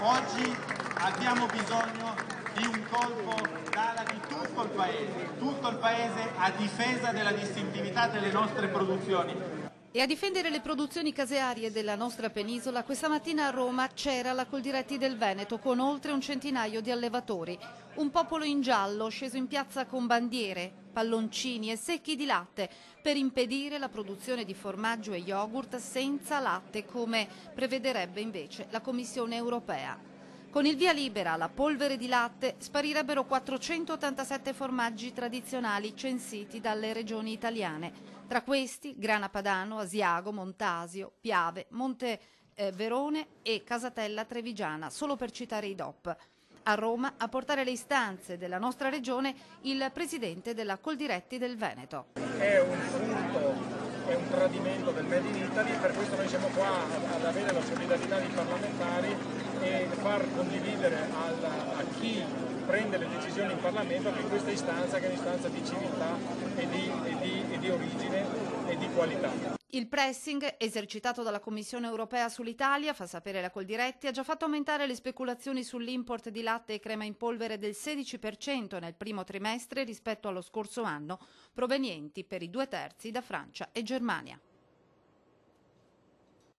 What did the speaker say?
Oggi abbiamo bisogno di un colpo d'ala di tutto il Paese a difesa della distintività delle nostre produzioni. E a difendere le produzioni casearie della nostra penisola, questa mattina a Roma c'era la Coldiretti del Veneto con oltre un centinaio di allevatori. Un popolo in giallo sceso in piazza con bandiere, palloncini e secchi di latte per impedire la produzione di formaggio e yogurt senza latte, come prevederebbe invece la Commissione europea. Con il via libera alla polvere di latte sparirebbero 487 formaggi tradizionali censiti dalle regioni italiane. Tra questi Grana Padano, Asiago, Montasio, Piave, Monte Verone e Casatella Trevigiana, solo per citare i DOP. A Roma a portare le istanze della nostra regione il presidente della Coldiretti del Veneto. È un furto, è un tradimento del Made in Italy, per questo noi siamo qua ad avere la solidarietà dei parlamentari e far condividere a chi prende le decisioni in Parlamento che questa istanza, che è un'istanza di civiltà e di origine e di qualità. Il pressing esercitato dalla Commissione europea sull'Italia, fa sapere la Coldiretti, ha già fatto aumentare le speculazioni sull'import di latte e crema in polvere del 16% nel primo trimestre rispetto allo scorso anno, provenienti per i 2/3 da Francia e Germania.